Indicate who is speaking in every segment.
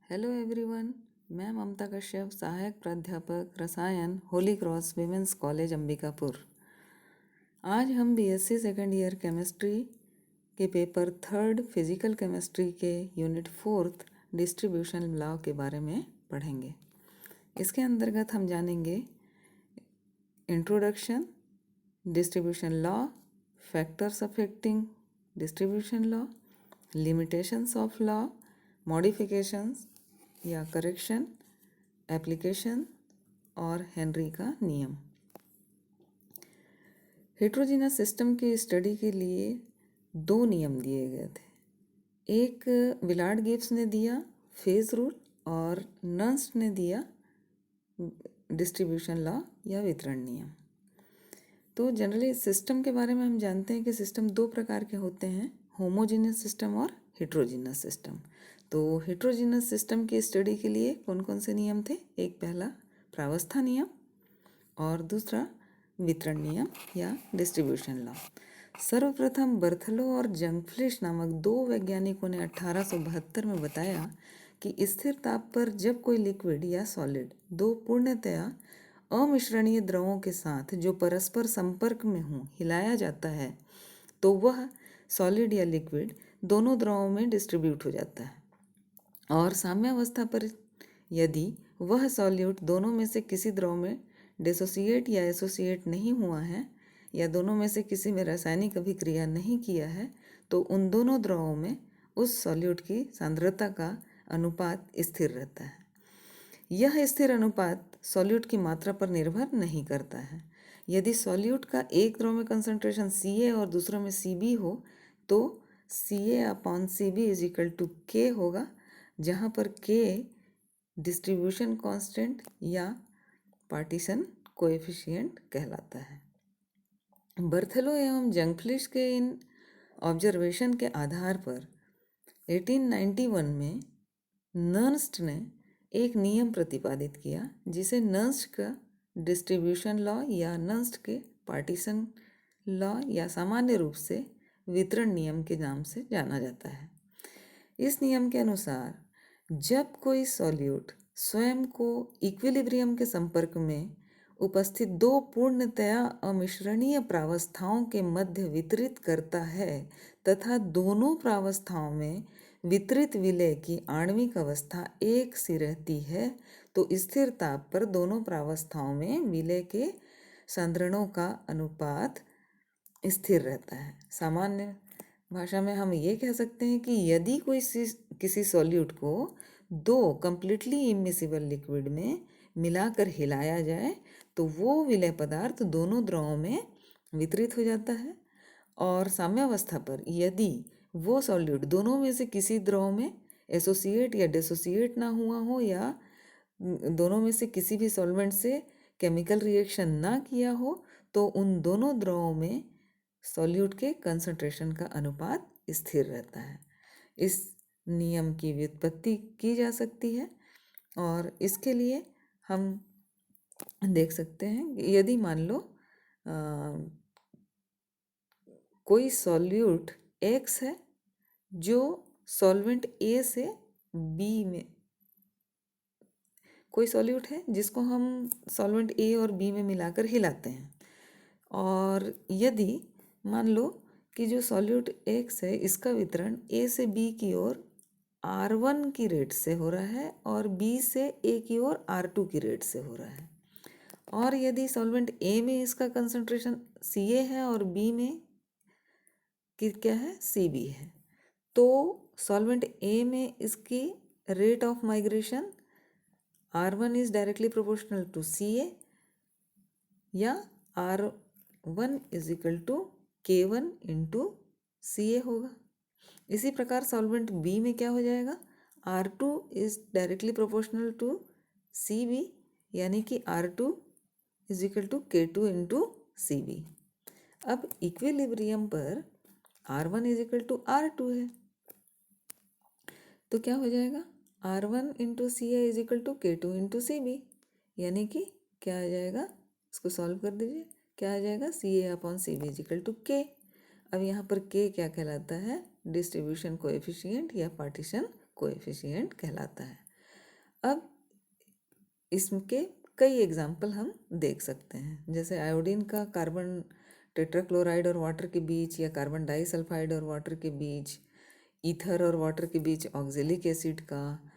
Speaker 1: Hello everyone, मैं ममता कश्यप, सहायक प्राध्यापक रसायन, Holi cross women's college Ambikapur. आज हम बीएससी सेकेंड ईयर केमिस्ट्री के पेपर 3 फिजिकल केमिस्ट्री के यूनिट 4 डिस्ट्रीब्यूशन लॉ के बारे में पढ़ेंगे। इसके अंतर्गत हम जानेंगे introduction, distribution law, factors affecting distribution law, limitations of law, modifications या करेक्शन, एप्लीकेशन और हेनरी का नियम। हेट्रोजीनस सिस्टम की स्टडी के लिए 2 नियम दिए गए थे। एक विलार्ड गिब्स ने दिया फेज रूल और नर्स्ट ने दिया डिस्ट्रीब्यूशन लॉ या वितरण नियम। तो जनरली सिस्टम के बारे में हम जानते हैं कि सिस्टम 2 प्रकार के होते हैं, होमोजीनियस सिस्टम और हेट्रोजीनस सिस्टम। तो हेट्रोजीनस सिस्टम की स्टडी के लिए कौन कौन से नियम थे? एक पहला प्रावस्था नियम और दूसरा वितरण नियम या डिस्ट्रीब्यूशन लॉ। सर्वप्रथम बर्थलो और जंगफ्लिश नामक 2 वैज्ञानिकों ने 1872 में बताया कि स्थिर ताप पर जब कोई लिक्विड या सॉलिड 2 पूर्णतया अमिश्रणीय द्रवों के साथ जो परस्पर संपर्क में हों हिलाया जाता है तो वह सॉलिड या लिक्विड दोनों द्रवों में डिस्ट्रीब्यूट हो जाता है। और साम्यावस्था पर यदि वह सॉल्यूट दोनों में से किसी द्रव में डिसोसिएट या एसोसिएट नहीं हुआ है या दोनों में से किसी में रासायनिक अभिक्रिया नहीं किया है तो उन दोनों द्रवों में उस सॉल्यूट की सांद्रता का अनुपात स्थिर रहता है। यह स्थिर अनुपात सॉल्यूट की मात्रा पर निर्भर नहीं करता है। यदि सॉल्यूट का एक द्रव में कंसंट्रेशन Ca और दूसरे में Cb हो तो Ca/Cb = K होगा, जहाँ पर K डिस्ट्रीब्यूशन कांस्टेंट या पार्टीशन कोएफिशिएंट कहलाता है। बर्थलो एवं जंगफ्लिश के इन ऑब्जर्वेशन के आधार पर 1891 में नर्स्ट ने एक नियम प्रतिपादित किया जिसे नर्स्ट का डिस्ट्रीब्यूशन लॉ या नर्स्ट के पार्टीशन लॉ या सामान्य रूप से वितरण नियम के नाम से जाना जाता है। इस नियम के अनुसार जब कोई सॉल्यूट स्वयं को इक्विलिब्रियम के संपर्क में उपस्थित 2 पूर्णतया अमिश्रणीय प्रावस्थाओं के मध्य वितरित करता है तथा दोनों प्रावस्थाओं में वितरित विलय की आणविक अवस्था एक सी रहती है तो स्थिर ताप पर दोनों प्रावस्थाओं में विलय के सांद्रणों का अनुपात स्थिर रहता है। सामान्य भाषा में हम ये कह सकते हैं कि यदि किसी सॉल्यूट को 2 कंप्लीटली इमिसिबल लिक्विड में मिलाकर हिलाया जाए तो वो विलय पदार्थ दोनों द्रवों में वितरित हो जाता है। और साम्यावस्था पर यदि वो सॉल्यूट दोनों में से किसी द्रव में एसोसिएट या डिसोसिएट ना हुआ हो या दोनों में से किसी भी सॉल्वेंट से केमिकल रिएक्शन ना किया हो तो उन दोनों द्रवों में सॉल्यूट के कंसंट्रेशन का अनुपात स्थिर रहता है। इस नियम की व्युत्पत्ति की जा सकती है और इसके लिए हम देख सकते हैं कि यदि मान लो कोई सॉल्यूट X है जो सॉल्वेंट A से B में, कोई सॉल्यूट है जिसको हम सॉल्वेंट A और B में मिलाकर हिलाते हैं और यदि मान लो कि जो सॉल्यूट X है इसका वितरण A से B की ओर R1 की रेट से हो रहा है और B से A की ओर R2 की रेट से हो रहा है और यदि सॉल्वेंट A में इसका कंसंट्रेशन Ca है और B में क्या है Cb है तो सॉल्वेंट A में इसकी rate of migration R1 is directly proportional to Ca या R1 = K1 × Ca होगा। इसी प्रकार सॉल्वेंट B में क्या हो जाएगा, R2 is directly proportional to Cb यानी कि R2 = K2 × Cb। अब इक्विलिब्रियम पर R1 = R2 है तो क्या हो जाएगा, R1 × Ca = K2 × Cb यानी कि क्या आ जाएगा, इसको सॉल्व कर दीजिए, क्या आ जाएगा Ca/Cb = K। अब यहाँ पर K क्या कहलाता है, डिस्ट्रीब्यूशन कोएफिशिएंट या पार्टीशन कोएफिशिएंट कहलाता है। अब इसके कई एग्जाम्पल हम देख सकते हैं, जैसे आयोडीन का कार्बन टेट्राक्लोराइड और वाटर के बीच, या कार्बन डाइसल्फाइड और वाटर के बीच, ईथर और वाटर के बीच ऑक्जेलिक एसिड का।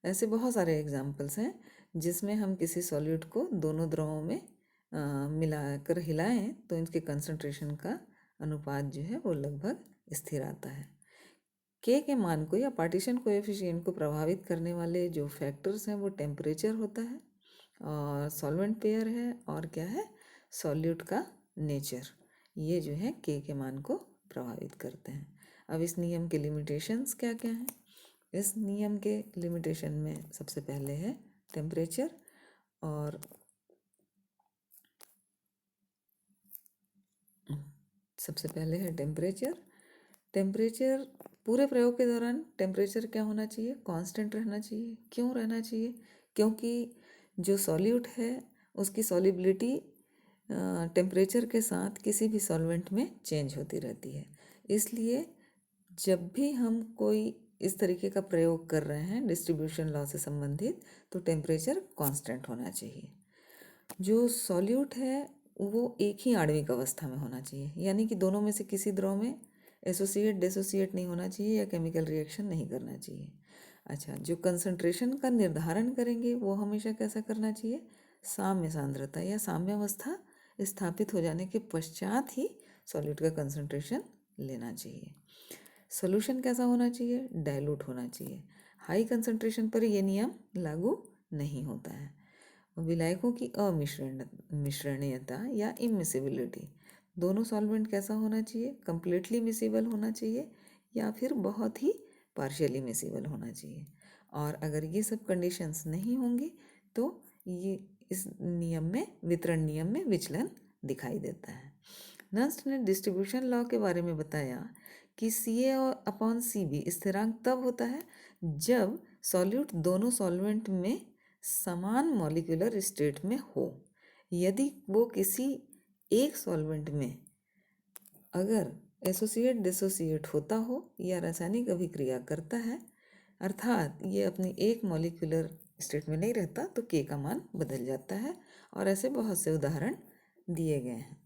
Speaker 1: ऐसे बहुत सारे एग्जाम्पल्स हैं जिसमें हम किसी सॉल्यूट को दोनों द्रवों में मिलाकर हिलाएं तो इनके कंसंट्रेशन का अनुपात जो है वो लगभग स्थिर आता है। के मान को या पार्टीशन कोएफिशिएंट को प्रभावित करने वाले जो फैक्टर्स हैं वो टेम्परेचर होता है, और सॉल्वेंट पेयर है, और क्या है, सॉल्यूट का नेचर। ये जो है के मान को प्रभावित करते हैं। अब इस नियम के लिमिटेशंस क्या क्या हैं? इस नियम के लिमिटेशन में सबसे पहले है टेम्परेचर, और सबसे पहले है टेम्परेचर पूरे प्रयोग के दौरान टेम्परेचर क्या होना चाहिए? कांस्टेंट रहना चाहिए। क्यों रहना चाहिए? क्योंकि जो सॉल्यूट है उसकी सॉल्युबिलिटी टेम्परेचर के साथ किसी भी सॉल्वेंट में चेंज होती रहती है। इसलिए जब भी हम कोई इस तरीके का प्रयोग कर रहे हैं डिस्ट्रीब्यूशन लॉ से संबंधित, तो टेम्परेचर कांस्टेंट होना चाहिए। जो सॉल्यूट है वो एक ही आणविक अवस्था में होना चाहिए, यानी कि दोनों में से किसी द्रव में एसोसिएट डिसोसिएट नहीं होना चाहिए या केमिकल रिएक्शन नहीं करना चाहिए। अच्छा, जो कंसंट्रेशन का निर्धारण करेंगे वो हमेशा कैसा करना चाहिए? साम्य सांद्रता या साम्यावस्था स्थापित हो जाने के पश्चात ही सॉल्यूट का कंसंट्रेशन लेना चाहिए। सॉल्यूशन कैसा होना चाहिए? डाइल्यूट होना चाहिए। हाई कंसंट्रेशन पर ये नियम लागू नहीं होता है। विलायकों की मिश्रणीयता या इमिसिबिलिटी, दोनों सॉल्वेंट कैसा होना चाहिए? कंप्लीटली मिसिबल होना चाहिए या फिर बहुत ही पार्शियली मिसिबल होना चाहिए। और अगर ये सब कंडीशंस नहीं होंगी तो ये इस नियम में, वितरण नियम में विचलन दिखाई देता है। नर्स्ट ने डिस्ट्रीब्यूशन लॉ के बारे में बताया कि Ca अपॉन Cb स्थिरांक तब होता है जब सॉल्यूट दोनों सॉल्वेंट में समान मॉलिक्यूलर स्टेट में हो। यदि वो किसी एक सॉल्वेंट में अगर एसोसिएट डिसोसिएट होता हो या रासायनिक अभिक्रिया करता है, अर्थात ये अपनी एक मॉलिक्यूलर स्टेट में नहीं रहता, तो के का मान बदल जाता है। और ऐसे बहुत से उदाहरण दिए गए हैं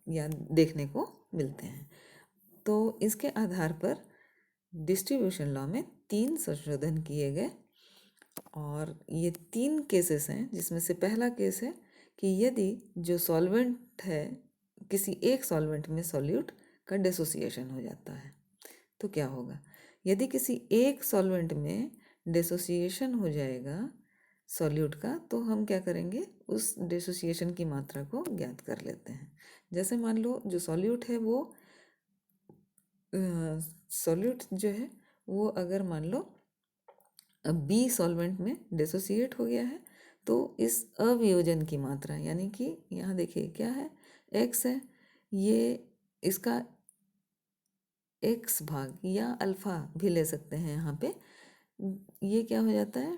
Speaker 1: या देखने को मिलते हैं। तो इसके आधार पर डिस्ट्रीब्यूशन लॉ में 3 संशोधन किए गए, और ये 3 केसेस हैं, जिसमें से पहला केस है कि यदि जो सॉल्वेंट है, किसी एक सॉल्वेंट में सॉल्यूट का डिसोसिएशन हो जाता है तो क्या होगा? यदि किसी एक सॉल्वेंट में डिसोसिएशन हो जाएगा सॉल्यूट का, तो हम क्या करेंगे? उस डिसोसिएशन की मात्रा को ज्ञात कर लेते हैं। जैसे मान लो जो सॉल्यूट है वो सॉल्यूट जो है वो अगर मान लो बी सॉल्वेंट में डिसोसिएट हो गया है, तो इस अवियोजन की मात्रा, यानी कि यहाँ देखिए क्या है, एक्स है, ये इसका एक्स भाग या अल्फा भी ले सकते हैं यहाँ पे, ये क्या हो जाता है?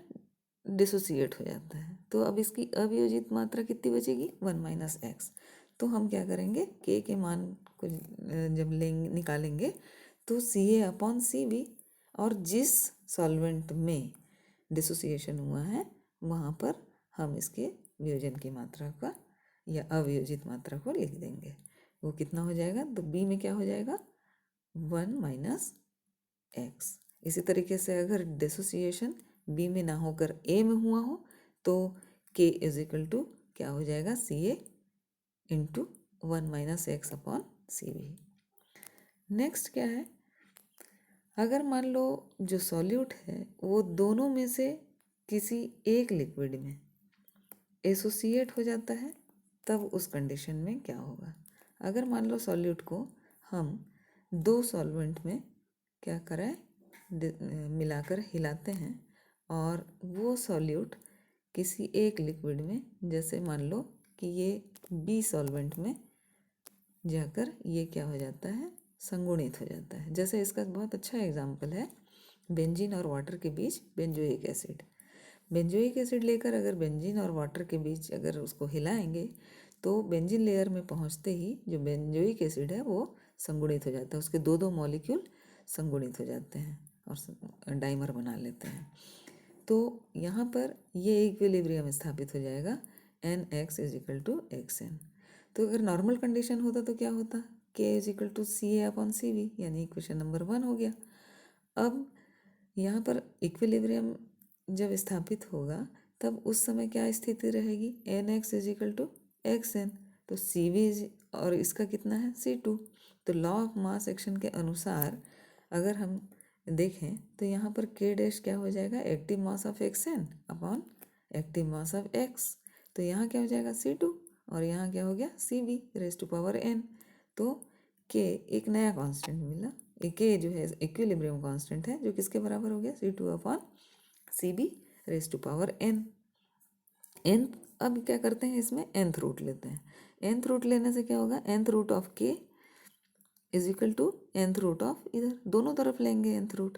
Speaker 1: डिसोसिएट हो जाता है। तो अब इसकी अवियोजित मात्रा कितनी बचेगी? 1 माइनस एक्स। तो हम क्या करेंगे? के मान को जब लेंगे, निकालेंगे, तो Ca अपॉन Cb, और जिस सॉल्वेंट में डिसोसिएशन हुआ है वहाँ पर हम इसके वियोजन की मात्रा का या अवियोजित मात्रा को लिख देंगे। वो कितना हो जाएगा? तो बी में क्या हो जाएगा? 1 माइनस एक्स। इसी तरीके से अगर डिसोसिएशन बी में ना होकर ए में हुआ हो तो के इज इक्वल टू क्या हो जाएगा? Ca into 1 minus x upon Cb। Next क्या है? अगर मान लो जो सॉल्यूट है वो दोनों में से किसी एक लिक्विड में एसोसिएट हो जाता है, तब उस कंडीशन में क्या होगा? अगर मान लो सॉल्यूट को हम 2 सॉल्वेंट में क्या करें, मिलाकर हिलाते हैं, और वो सॉल्यूट किसी एक लिक्विड में, जैसे मान लो कि ये बी सॉल्वेंट में जाकर ये क्या हो जाता है? संगुणित हो जाता है। जैसे इसका बहुत अच्छा एग्जाम्पल है बेंजीन और वाटर के बीच बेंजोइक एसिड। बेंजोइक एसिड लेकर अगर बेंजीन और वाटर के बीच अगर उसको हिलाएंगे तो बेंजीन लेयर में पहुंचते ही जो बेंजोइक एसिड है वो संगुणित हो जाता है, उसके 2 मॉलिक्यूल संगुणित हो जाते हैं और डाइमर बना लेते हैं। तो यहाँ पर ये इक्विलिब्रियम स्थापित हो जाएगा NX is equal to XN। तो अगर नॉर्मल कंडीशन होता तो क्या होता, K is equal to CA upon CV, यानी इक्वेशन नंबर 1 हो गया। अब यहाँ पर इक्विलिब्रियम जब स्थापित होगा तब उस समय क्या स्थिति रहेगी, NX is equal to XN। तो CV और इसका कितना है C2। तो लॉ ऑफ मास एक्शन के अनुसार अगर हम देखें तो यहाँ पर K डैश क्या हो जाएगा, active mass of XN upon active mass of X। तो यहाँ क्या हो जाएगा C2 और यहाँ क्या हो गया CV raise to power N। तो K एक नया कांस्टेंट मिला, K जो है इक्विलिब्रियम कांस्टेंट है जो किसके बराबर हो गया, C2 upon CB raise to power N। अब क्या करते हैं, इसमें nth रूट लेते हैं। nth रूट लेने से क्या होगा, nth root of K is equal to nth root of, इधर दोनों तरफ लेंगे nth रूट,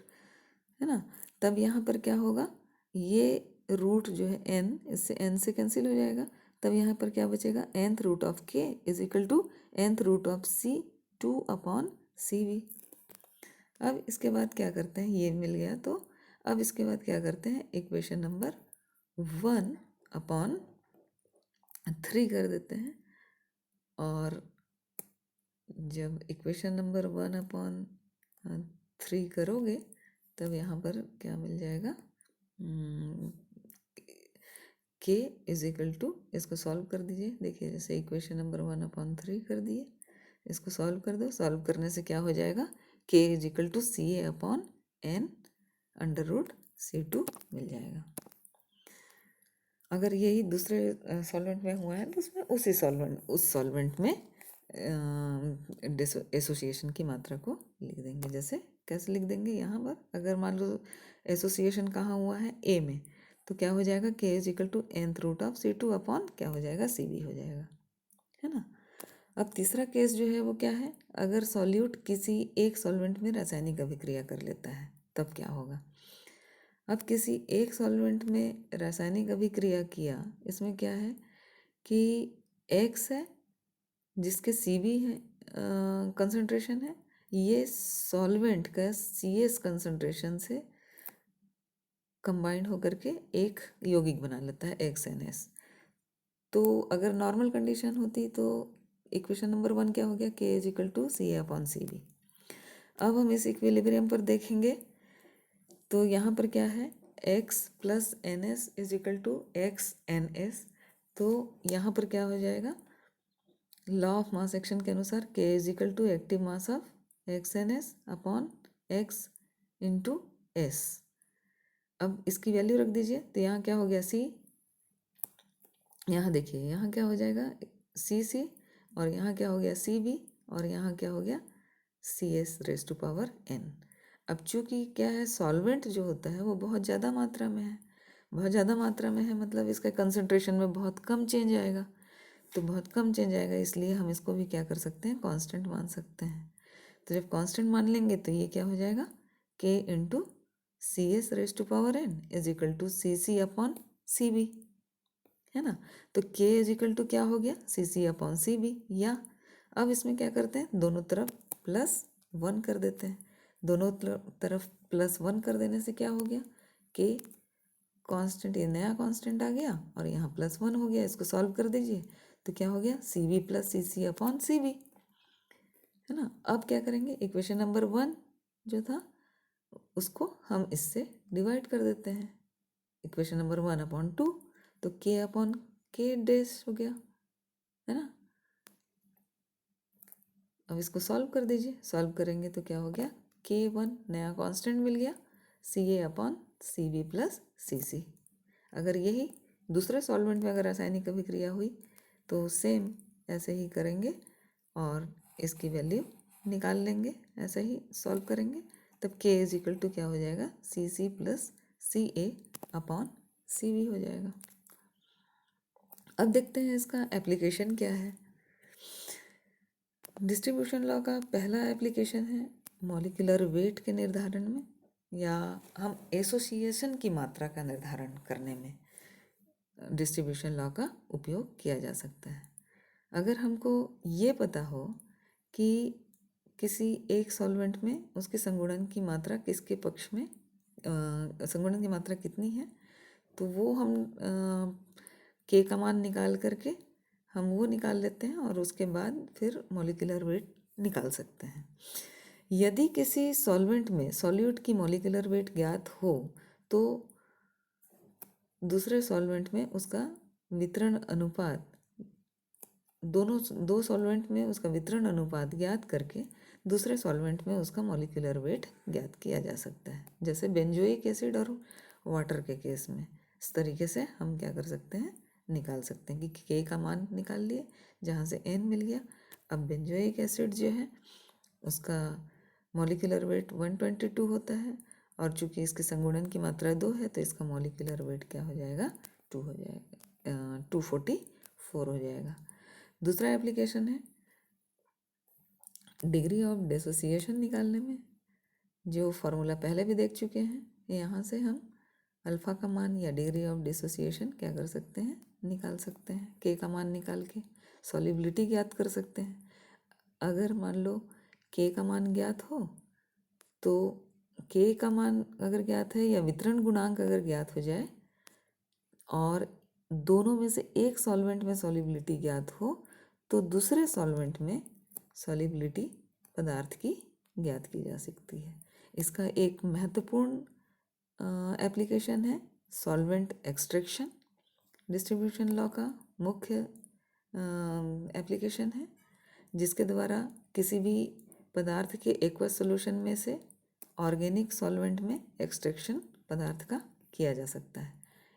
Speaker 1: है ना। तब यहाँ पर क्या होगा, ये रूट जो है n, इससे n से कैंसिल हो जाएगा। तब यहाँ पर क्या बचेगा, nth root of K is equal to nth root of C2 upon CV। अब इसके बाद क्या करते हैं, ये मिल गया। तो अब इसके बाद क्या करते हैं, इक्वेशन नंबर 1 अपॉन 3 कर देते हैं। और जब इक्वेशन नंबर 1 अपॉन 3 करोगे तब यहाँ पर क्या मिल जाएगा, K इज इक्वल टू, इसको सॉल्व कर दीजिए। देखिए जैसे इक्वेशन नंबर 1 अपॉन 3 कर दिए, इसको सॉल्व कर दो। सॉल्व करने से क्या हो जाएगा, K is equal to CA upon N under root C2 मिल जाएगा। अगर यही दूसरे सॉल्वेंट में हुआ है तो उसमें उस सॉल्वेंट में एसोसिएशन की मात्रा को लिख देंगे। जैसे कैसे लिख देंगे, यहाँ पर अगर मान लो एसोसिएशन कहाँ हुआ है, A में, तो क्या हो जाएगा, K is equal to nth root of C2 upon क्या हो जाएगा, CB हो जाएगा, है ना। अब तीसरा केस जो है वो क्या है, अगर सॉल्यूट किसी एक सॉल्वेंट में रासायनिक अभिक्रिया कर लेता है तब क्या होगा। अब किसी एक सॉल्वेंट में रासायनिक अभिक्रिया किया, इसमें क्या है कि X है जिसके CB है कंसंट्रेशन है, ये सॉल्वेंट का CS कंसंट्रेशन से कंबाइंड होकर के एक यौगिक बना लेता है XNS। तो अगर नॉर्मल कंडीशन होती तो इक्वेशन नंबर 1 क्या हो गया, K is equal to CA upon CB। अब हम इस इक्विलिब्रियम पर देखेंगे तो यहाँ पर क्या है, X plus NS is equal to XNS। तो यहाँ पर क्या हो जाएगा, लॉ ऑफ मास एक्शन के अनुसार K is equal to active mass of XNS upon X into S। अब इसकी वैल्यू रख दीजिए तो यहाँ क्या हो गया, C, यहाँ देखिए यहाँ क्या हो जाएगा CC, और यहाँ क्या हो गया CB, और यहाँ क्या हो गया CS raise to power N। अब चूँकि क्या है, सॉल्वेंट जो होता है वो बहुत ज़्यादा मात्रा में है, बहुत ज़्यादा मात्रा में है मतलब इसका कंसंट्रेशन में बहुत कम चेंज आएगा। तो बहुत कम चेंज आएगा, इसलिए हम इसको भी क्या कर सकते हैं, कांस्टेंट मान सकते हैं। तो जब कांस्टेंट मान लेंगे तो ये क्या हो जाएगा, K into CS raise to power N is equal to CC upon CB, है ना। तो K इज इक्वल टू क्या हो गया, CC अपॉन CB। या अब इसमें क्या करते हैं, दोनों तरफ +1 कर देते हैं। दोनों तरफ +1 कर देने से क्या हो गया, K कांस्टेंट, ये नया कांस्टेंट आ गया और यहाँ +1 हो गया। इसको सॉल्व कर दीजिए तो क्या हो गया, CB plus CC upon CB, है ना। अब क्या करेंगे, इक्वेशन नंबर 1 जो था उसको हम इससे डिवाइड कर देते हैं, इक्वेशन नंबर 1 अपॉन 2, तो K अपॉन K डैश हो गया, है ना। अब इसको सॉल्व कर दीजिए, सॉल्व करेंगे तो क्या हो गया, K1 नया कांस्टेंट मिल गया, CA upon CB plus CC। अगर यही दूसरे सॉल्वेंट में अगर रासायनिक अभिक्रिया हुई तो सेम ऐसे ही करेंगे और इसकी वैल्यू निकाल लेंगे, ऐसे ही सॉल्व करेंगे। तब K इज इक्वल टू क्या हो जाएगा, CC plus CA upon CB हो जाएगा। अब देखते हैं इसका एप्लीकेशन क्या है। डिस्ट्रीब्यूशन लॉ का पहला एप्लीकेशन है मॉलिक्यूलर वेट के निर्धारण में, या हम एसोसिएशन की मात्रा का निर्धारण करने में डिस्ट्रीब्यूशन लॉ का उपयोग किया जा सकता है। अगर हमको ये पता हो कि किसी एक सॉल्वेंट में उसके संगुणन की मात्रा किसके पक्ष में संगुणन की मात्रा कितनी है, तो वो हम के का मान निकाल करके हम वो निकाल लेते हैं और उसके बाद फिर मॉलिक्यूलर वेट निकाल सकते हैं। यदि किसी सॉल्वेंट में सॉल्यूट की मॉलिक्यूलर वेट ज्ञात हो तो दूसरे सॉल्वेंट में उसका वितरण अनुपात, दो सॉल्वेंट में उसका वितरण अनुपात ज्ञात करके दूसरे सॉल्वेंट में उसका मॉलिक्यूलर वेट ज्ञात किया जा सकता है। जैसे बेंजोइक एसिड और वाटर के केस में इस तरीके से हम क्या कर सकते हैं, निकाल सकते हैं कि के का मान निकाल लिए जहाँ से एन मिल गया। अब बेंजोइक एसिड जो है उसका मॉलिक्यूलर वेट 122 होता है और चूंकि इसके संगुणन की मात्रा 2 है तो इसका मॉलिक्यूलर वेट क्या हो जाएगा, 2 हो जाएगा, 244 हो जाएगा। दूसरा एप्लीकेशन है डिग्री ऑफ डिसोसिएशन निकालने में, जो फॉर्मूला पहले भी देख चुके हैं। यहाँ से हम अल्फ़ा का मान या डिग्री ऑफ डिसोसिएशन क्या कर सकते हैं, निकाल सकते हैं। के का मान निकाल के सॉल्युबिलिटी ज्ञात कर सकते हैं। अगर मान लो के का मान ज्ञात हो तो के का मान अगर ज्ञात है या वितरण गुणांक अगर ज्ञात हो जाए और दोनों में से एक सॉल्वेंट में सॉल्युबिलिटी ज्ञात हो तो दूसरे सॉल्वेंट में सॉल्युबिलिटी पदार्थ की ज्ञात की जा सकती है। इसका एक महत्वपूर्ण एप्लीकेशन है सॉल्वेंट एक्सट्रैक्शन। डिस्ट्रीब्यूशन लॉ का मुख्य एप्लीकेशन है जिसके द्वारा किसी भी पदार्थ के एक्वस सॉल्यूशन में से ऑर्गेनिक सॉल्वेंट में एक्सट्रैक्शन पदार्थ का किया जा सकता है।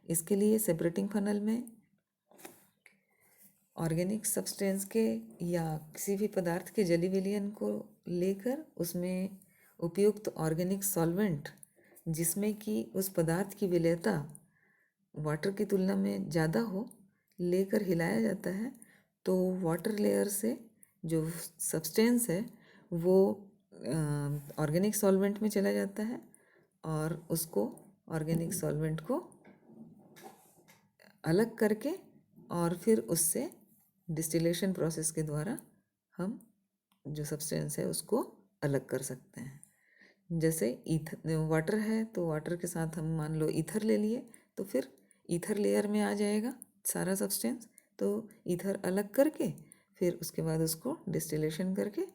Speaker 1: इसके लिए सेपरेटिंग फनल में ऑर्गेनिक सब्सटेंस के या किसी भी पदार्थ के जली विलयन को लेकर उसमें उपयुक्त ऑर्गेनिक सॉल्वेंट जिसमें कि उस पदार्थ की विलेयता वाटर की तुलना में ज़्यादा हो लेकर हिलाया जाता है तो वाटर लेयर से जो सब्सटेंस है वो ऑर्गेनिक सॉल्वेंट में चला जाता है और उसको ऑर्गेनिक सॉल्वेंट को अलग करके और फिर उससे डिस्टिलेशन प्रोसेस के द्वारा हम जो सब्सटेंस है उसको अलग कर सकते हैं। जैसे वाटर है तो वाटर के साथ हम मान लो ईथर ले लिए तो फिर ईथर लेयर में आ जाएगा सारा सब्सटेंस, तो ईथर अलग करके फिर उसके बाद उसको डिस्टिलेशन करके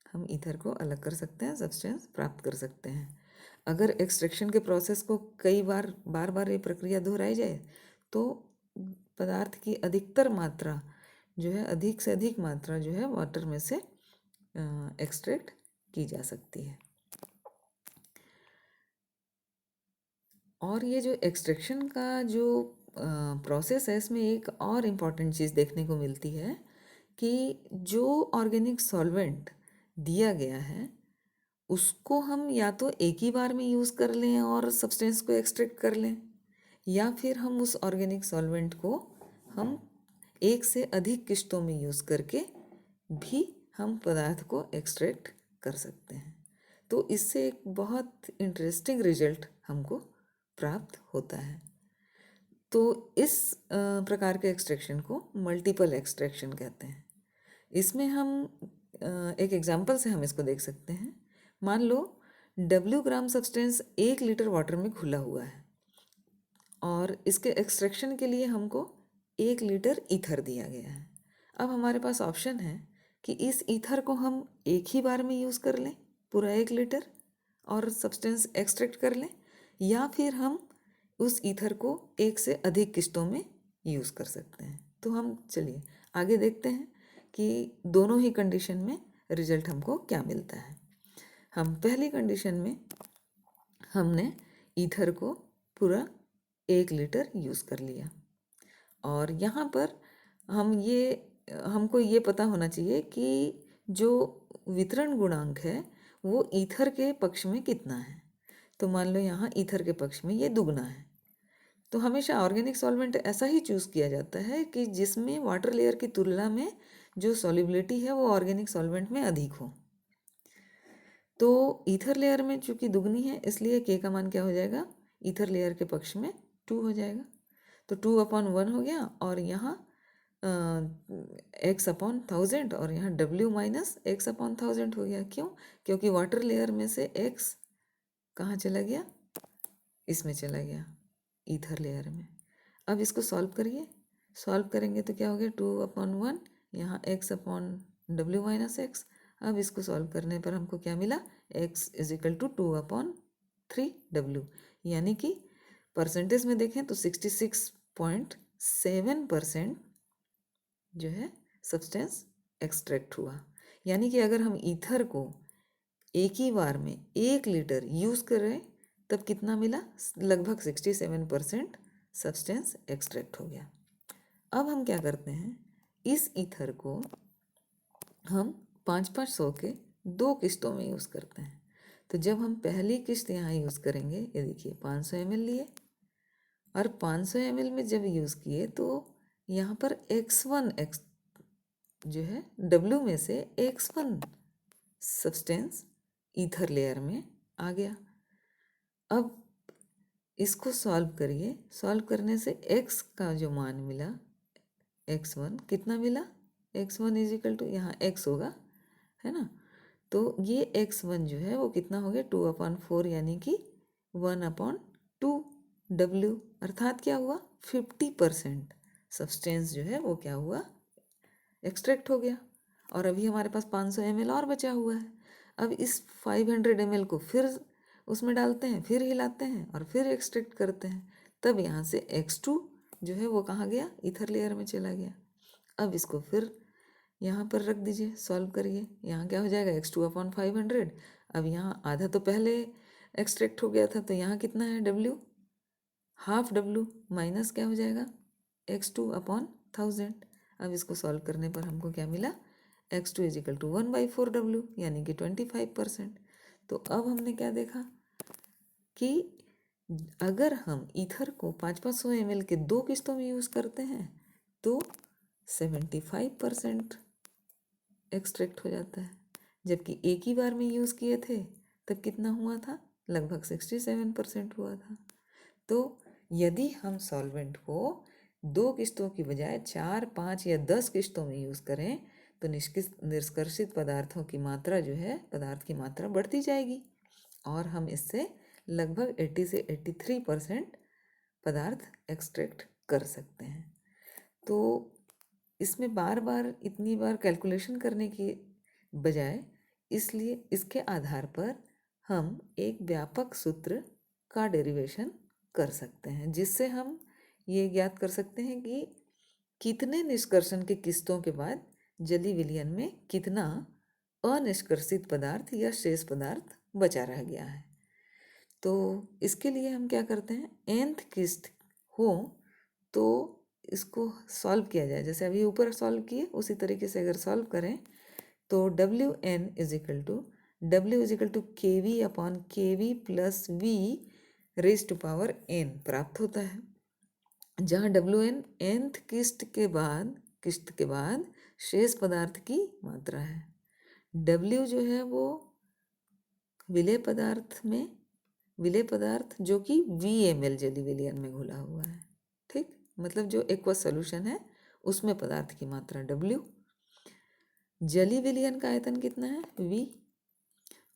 Speaker 1: हम ईथर को अलग कर सकते हैं, सब्सटेंस प्राप्त कर सकते हैं। अगर एक्सट्रैक्शन के प्रोसेस को कई बार ये प्रक्रिया दोहराई जाए तो पदार्थ की अधिकतर मात्रा जो है, अधिक से अधिक मात्रा जो है वाटर में से एक्सट्रैक्ट की जा सकती है। और ये जो एक्सट्रैक्शन का जो प्रोसेस है इसमें एक और इम्पॉर्टेंट चीज़ देखने को मिलती है कि जो ऑर्गेनिक सॉल्वेंट दिया गया है उसको हम या तो एक ही बार में यूज़ कर लें और सब्सटेंस को एक्सट्रैक्ट कर लें या फिर हम उस ऑर्गेनिक सॉल्वेंट को हम एक से अधिक किश्तों में यूज़ करके भी हम पदार्थ को एक्सट्रैक्ट कर सकते हैं। तो इससे एक बहुत इंटरेस्टिंग रिजल्ट हमको प्राप्त होता है। तो इस प्रकार के एक्सट्रैक्शन को मल्टीपल एक्सट्रैक्शन कहते हैं। इसमें हम एक एग्जांपल से हम इसको देख सकते हैं। मान लो W ग्राम सब्सटेंस 1 लीटर वाटर में घुला हुआ है और इसके एक्सट्रैक्शन के लिए हमको 1 लीटर ईथर दिया गया है। अब हमारे पास ऑप्शन है कि इस ईथर को हम एक ही बार में यूज़ कर लें पूरा 1 लीटर और सब्सटेंस एक्सट्रैक्ट कर लें या फिर हम उस ईथर को एक से अधिक किश्तों में यूज़ कर सकते हैं। तो हम चलिए आगे देखते हैं कि दोनों ही कंडीशन में रिजल्ट हमको क्या मिलता है। हम पहली कंडीशन में हमने ईथर को पूरा 1 लीटर यूज़ कर लिया और यहाँ पर हमको ये पता होना चाहिए कि जो वितरण गुणांक है वो ईथर के पक्ष में कितना है। तो मान लो यहाँ ईथर के पक्ष में ये दुगना है। तो हमेशा ऑर्गेनिक सॉल्वेंट ऐसा ही चूज़ किया जाता है कि जिसमें वाटर लेयर की तुलना में जो सॉल्युबिलिटी है वो ऑर्गेनिक सॉल्वेंट में अधिक हो। तो ईथर लेयर में चूंकि दुगनी है इसलिए के का मान क्या हो जाएगा, ईथर लेयर के पक्ष में 2 हो जाएगा। तो 2/1 हो गया और यहाँ x/1000 और यहाँ w माइनस x/1000 हो गया। क्यों? क्योंकि वाटर लेयर में से x कहाँ चला गया, इसमें चला गया, ईथर लेयर में। अब इसको सॉल्व करिए, सॉल्व करेंगे तो क्या हो गया, 2/1, यहाँ x/w-x। अब इसको सॉल्व करने पर हमको क्या मिला, x = 2/3w, यानी कि परसेंटेज में देखें तो 66.7% जो है सब्सटेंस एक्सट्रैक्ट हुआ। यानी कि अगर हम ईथर को एक ही बार में 1 लीटर यूज़ कर रहे तब कितना मिला, लगभग 67% सब्सटेंस एक्सट्रैक्ट हो गया। अब हम क्या करते हैं, इस ईथर को हम 500 के 2 किस्तों में यूज़ करते हैं। तो जब हम पहली किस्त यहाँ यूज़ करेंगे, ये देखिए 500 ml लिए और 500 ml में जब यूज़ किए तो यहाँ पर x1 जो है W में से x1 सब्सटेंस ईथर लेयर में आ गया। अब इसको सॉल्व करिए, सॉल्व करने से x का जो मान मिला, x1 कितना मिला, x1 = यहाँ x होगा, है ना। तो ये x1 जो है वो कितना हो गया, 2/4, यानी कि 1/2w, अर्थात क्या हुआ, 50% सब्सटेंस जो है वो क्या हुआ, एक्सट्रैक्ट हो गया। और अभी हमारे पास 500 ml और बचा हुआ है। अब इस 500 ml को फिर उसमें डालते हैं, फिर हिलाते हैं और फिर एक्सट्रैक्ट करते हैं। तब यहाँ से x2 जो है वो कहाँ गया, ईथर लेयर में चला गया। अब इसको फिर यहाँ पर रख दीजिए, सॉल्व करिए, यहाँ क्या हो जाएगा, x2/500। अब यहाँ आधा तो पहले एक्सट्रैक्ट हो गया था, तो यहाँ कितना है, w, हाफ w माइनस क्या हो जाएगा, x2/1000। अब इसको सॉल्व करने पर हमको क्या मिला, x2 = 1/4w, यानी कि 25%। तो अब हमने क्या देखा कि अगर हम ईथर को 500 ml के 2 किस्तों में यूज़ करते हैं तो 75% एक्सट्रैक्ट हो जाता है, जबकि एक ही बार में यूज़ किए थे तब कितना हुआ था, लगभग 67% हुआ था। तो यदि हम सॉल्वेंट को 2 किस्तों की बजाय 4, 5 या 10 किस्तों में यूज़ करें तो निष्कर्षित पदार्थों की मात्रा जो है, पदार्थ की मात्रा बढ़ती जाएगी और हम इससे लगभग 80 से 83% पदार्थ एक्सट्रैक्ट कर सकते हैं। तो इसमें बार बार इतनी बार कैलकुलेशन करने की बजाय, इसलिए इसके आधार पर हम एक व्यापक सूत्र का डेरिवेशन कर सकते हैं, जिससे हम ये ज्ञात कर सकते हैं कि कितने निष्कर्षण के किस्तों के बाद जली विलयन में कितना अनिष्कर्षित पदार्थ या शेष पदार्थ बचा रह गया है। तो इसके लिए हम क्या करते हैं, nth किस्त हो तो इसको सॉल्व किया जाए, जैसे अभी ऊपर सॉल्व किए उसी तरीके से अगर सॉल्व करें तो WN = kV/kV + V⁴n प्राप्त होता है, जहाँ WN nth किस्त के बाद शेष पदार्थ की मात्रा है। W जो है वो विलेय पदार्थ जो कि VML जली विलयन में घुला हुआ है, ठीक, मतलब जो एक्वस सॉल्यूशन है उसमें पदार्थ की मात्रा W। जली विलयन का आयतन कितना है, V,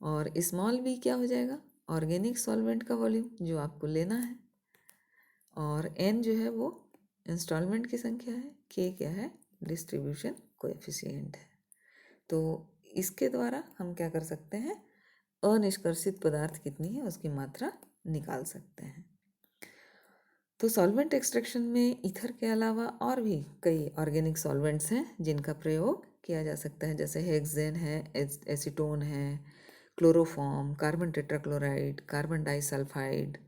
Speaker 1: और स्मॉल v क्या हो जाएगा, ऑर्गेनिक सॉल्वेंट का वॉल्यूम जो आपको लेना है, और n जो है वो इंस्टॉलमेंट की संख्या है, k क्या है, डिस्ट्रीब्यूशन कोएफिशिएंट है। तो इसके द्वारा हम क्या कर सकते हैं, अनिष्कर्षित पदार्थ कितनी है उसकी मात्रा निकाल सकते हैं। तो सॉल्वेंट एक्सट्रैक्शन में ईथर के अलावा और भी कई ऑर्गेनिक सॉल्वेंट्स हैं जिनका प्रयोग किया जा सकता है, जैसे हेक्सेन है, एसीटोन है, chloroform, carbon tetrachloride, carbon disulphide,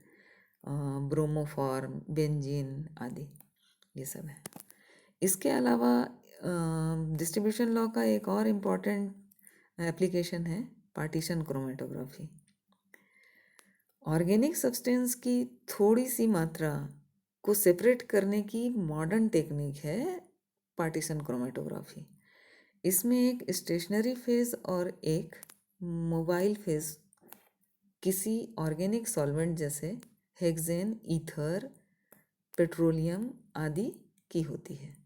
Speaker 1: bromoform, benzene आदि, ये सब है। इसके अलावा डिस्ट्रीब्यूशन लॉ का एक और इम्पॉर्टेंट एप्लीकेशन है पार्टीशन क्रोमेटोग्राफी। ऑर्गेनिक सब्सटेंस की थोड़ी सी मात्रा को सेपरेट करने की मॉडर्न टेक्निक है पार्टीशन क्रोमेटोग्राफी। इसमें एक स्टेशनरी फेज और एक मोबाइल फेज किसी ऑर्गेनिक सॉल्वेंट जैसे हेक्सेन, ईथर, पेट्रोलियम आदि की होती है।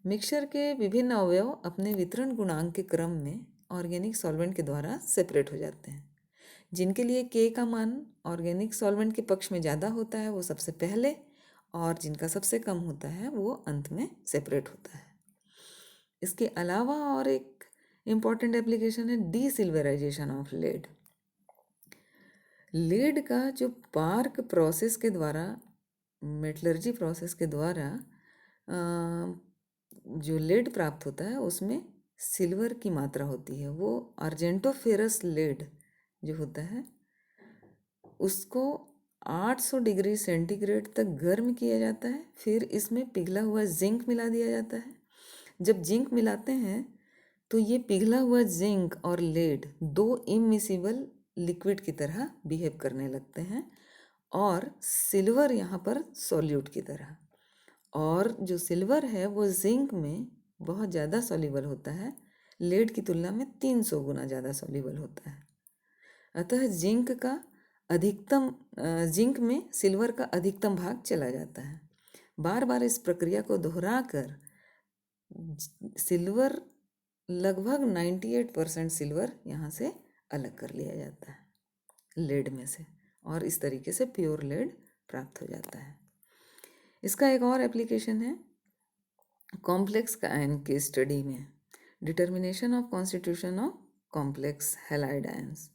Speaker 1: मिक्सचर के विभिन्न अवयव अपने वितरण गुणांक के क्रम में ऑर्गेनिक सॉल्वेंट के द्वारा सेपरेट हो जाते हैं। जिनके लिए के का मान ऑर्गेनिक सॉल्वेंट के पक्ष में ज़्यादा होता है वो सबसे पहले, और जिनका सबसे कम होता है वो अंत में सेपरेट होता है। इसके अलावा और एक इम्पॉर्टेंट एप्लीकेशन है डीसिल्वराइजेशन ऑफ लेड। लेड का जो पार्क प्रोसेस के द्वारा, मेटलर्जी प्रोसेस के द्वारा जो लेड प्राप्त होता है उसमें सिल्वर की मात्रा होती है। वो अर्जेंटोफेरस लेड जो होता है उसको 800 डिग्री सेंटीग्रेड तक गर्म किया जाता है, फिर इसमें पिघला हुआ जिंक मिला दिया जाता है। जब जिंक मिलाते हैं तो ये पिघला हुआ जिंक और लेड दो इमिसिबल लिक्विड की तरह बिहेव करने लगते हैं, और सिल्वर यहाँ पर सॉल्यूट की तरह। और जो सिल्वर है वो जिंक में बहुत ज़्यादा सॉल्युबल होता है, लेड की तुलना में 300 गुना ज़्यादा सॉल्युबल होता है। अतः जिंक में सिल्वर का अधिकतम भाग चला जाता है। बार बार इस प्रक्रिया को दोहराकर सिल्वर लगभग 98% सिल्वर यहाँ से अलग कर लिया जाता है लेड में से, और इस तरीके से प्योर लेड प्राप्त हो जाता है। इसका एक और एप्लीकेशन है कॉम्प्लेक्स आयन के स्टडी में, determination of constitution of complex halide ions.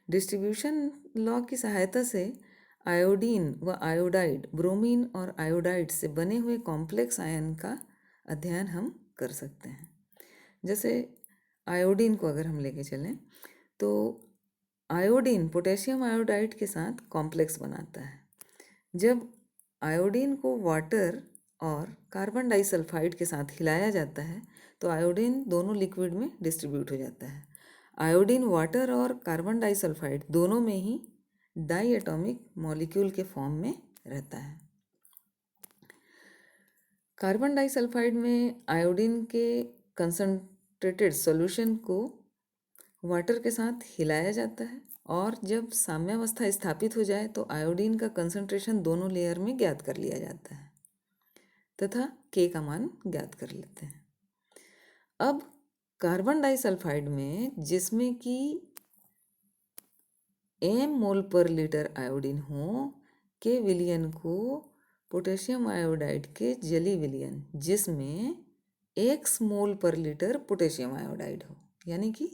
Speaker 1: Distribution law की सहायता से आयोडीन व आयोडाइड, ब्रोमीन और आयोडाइड से बने हुए कॉम्प्लेक्स आयन का अध्ययन हम कर सकते हैं। जैसे आयोडीन को अगर हम लेके चलें तो आयोडीन पोटेशियम आयोडाइड के साथ कॉम्प्लेक्स बनाता है। जब आयोडीन को वाटर और कार्बन डाइसल्फाइड के साथ हिलाया जाता है तो आयोडीन दोनों लिक्विड में डिस्ट्रीब्यूट हो जाता है। आयोडीन वाटर और कार्बन डाइसल्फाइड दोनों में ही डाई एटॉमिक मॉलिक्यूल के फॉर्म में रहता है। कार्बन डाइसल्फाइड में आयोडीन के कंसंट्रेटेड सॉल्यूशन को वाटर के साथ हिलाया जाता है, और जब साम्यावस्था स्थापित हो जाए तो आयोडीन का कंसंट्रेशन दोनों लेयर में ज्ञात कर लिया जाता है तथा के का मान ज्ञात कर लेते हैं। अब कार्बन डाइसल्फाइड में जिसमें कि m मोल पर लीटर आयोडीन हो, के विलियन को पोटेशियम आयोडाइड के जली विलियन जिसमें x मोल पर लीटर पोटेशियम आयोडाइड हो, यानी कि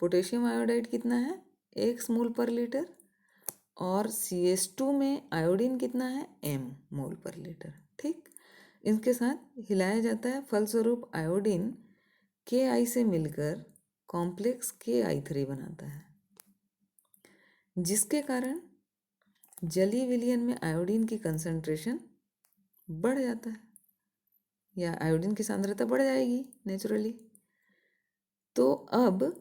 Speaker 1: पोटेशियम आयोडाइड कितना है x मोल पर लीटर, और CH2 में आयोडीन कितना है m मोल पर लीटर। ठीक, इनके साथ हिलाया जाता है, फलस्वरूप आयोडीन Ki से मिलकर कॉम्प्लेक्स Ki3 बनाता है, जिसके कारण जली विलियन में आयोडीन की कंसंट्रेशन बढ़ जाता है, या आयोडीन की सांद्रता बढ़ जाएगी नेचुरली। तो अब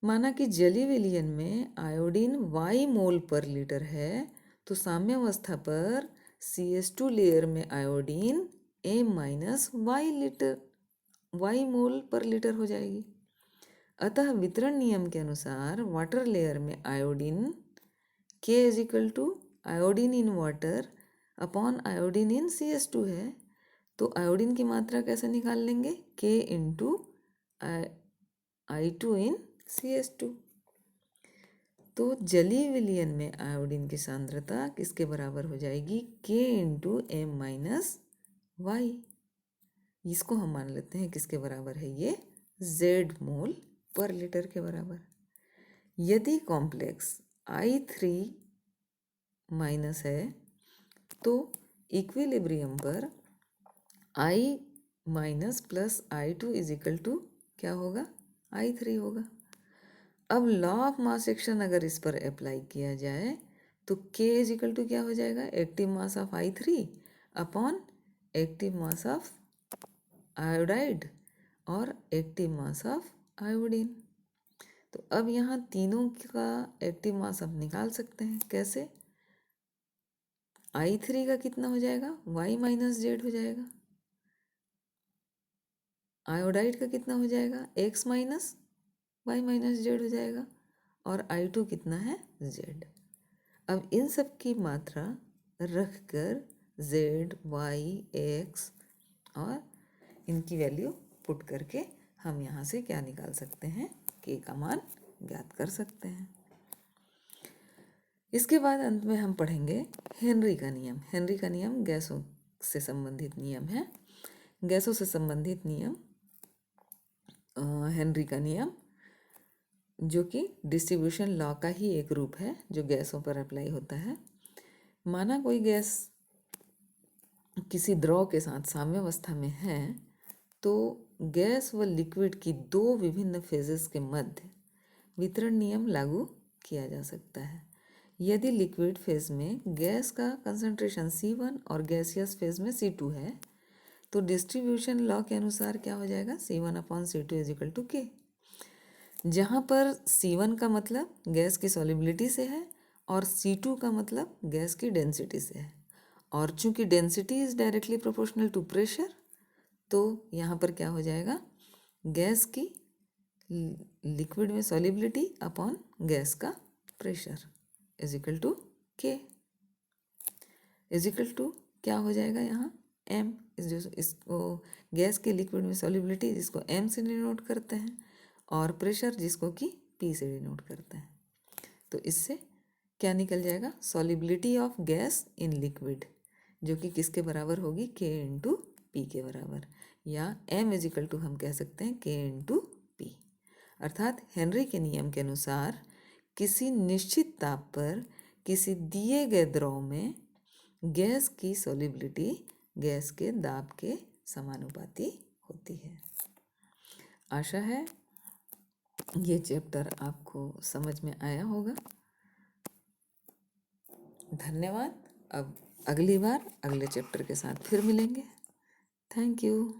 Speaker 1: माना कि जली विलियन में आयोडीन y मोल पर लीटर है, तो साम्यावस्था पर CH2 लेयर में iodine m minus y mole पर लीटर हो जाएगी। अतः वितरण नियम के अनुसार वाटर लेयर में iodine K is equal to iodine in water upon iodine in CH2 है, तो आयोडीन की मात्रा कैसे निकाल लेंगे, K इंटू I2 इन CH2। तो जली विलियन में आयोडीन की सांद्रता किसके बराबर हो जाएगी, K into m minus y. इसको हम मान लेते हैं किसके बराबर है, ये Z मोल पर लीटर के बराबर। यदि कॉम्प्लेक्स I3 माइनस है तो इक्विलिब्रियम पर I minus plus I2 is equal to क्या होगा, I3 होगा। अब लॉ ऑफ मास एक्शन अगर इस पर अप्लाई किया जाए तो K इज इक्वल टू क्या हो जाएगा, active mass of I3 upon active mass of iodide और एक्टिव मास ऑफ आयोडीन। तो अब यहाँ तीनों का एक्टिव मास आप निकाल सकते हैं, कैसे, I3 का कितना हो जाएगा, y माइनस जेड हो जाएगा, आयोडाइड का कितना हो जाएगा, x minus y minus Z हो जाएगा, और I2 कितना है, z। अब इन सब की मात्रा रख कर z, y, x और इनकी वैल्यू पुट करके हम यहाँ से क्या निकाल सकते हैं, k का मान ज्ञात कर सकते हैं। इसके बाद अंत में हम पढ़ेंगे हेनरी का नियम। हेनरी का नियम गैसों से संबंधित नियम है। गैसों से संबंधित नियम हेनरी का नियम, जो कि डिस्ट्रीब्यूशन लॉ का ही एक रूप है जो गैसों पर अप्लाई होता है। माना कोई गैस किसी द्रव के साथ साम्यावस्था में है तो गैस व लिक्विड की दो विभिन्न फेजेस के मध्य वितरण नियम लागू किया जा सकता है। यदि लिक्विड फेज में गैस का कंसंट्रेशन C1 और गैसियस फेज में C2 है तो डिस्ट्रीब्यूशन लॉ के अनुसार क्या हो जाएगा, C1/C2 इजिकल टू K, जहाँ पर C1 का मतलब गैस की सॉलिबिलिटी से है और C2 का मतलब गैस की डेंसिटी से है। और चूंकि density is directly proportional to pressure, तो यहाँ पर क्या हो जाएगा, गैस की लिक्विड में सॉलिबिलिटी अपॉन गैस का pressure is equal to K is equal to क्या हो जाएगा यहाँ M, इसको गैस के लिक्विड में सॉलिबिलिटी जिसको M से डिनोट करते हैं और प्रेशर जिसको कि P से डिनोट करते हैं। तो इससे क्या निकल जाएगा, solubility of gas in liquid, जो कि किसके बराबर होगी, K इंटू P के बराबर, या M इजिकल टू हम कह सकते हैं K इंटू P। अर्थात हेनरी के नियम के अनुसार किसी निश्चित ताप पर किसी दिए गए द्रव में गैस की सॉलिबिलिटी गैस के दाब के समानुपाती होती है। आशा है ये चैप्टर आपको समझ में आया होगा। धन्यवाद। अब अगली बार अगले चैप्टर के साथ फिर मिलेंगे। Thank you.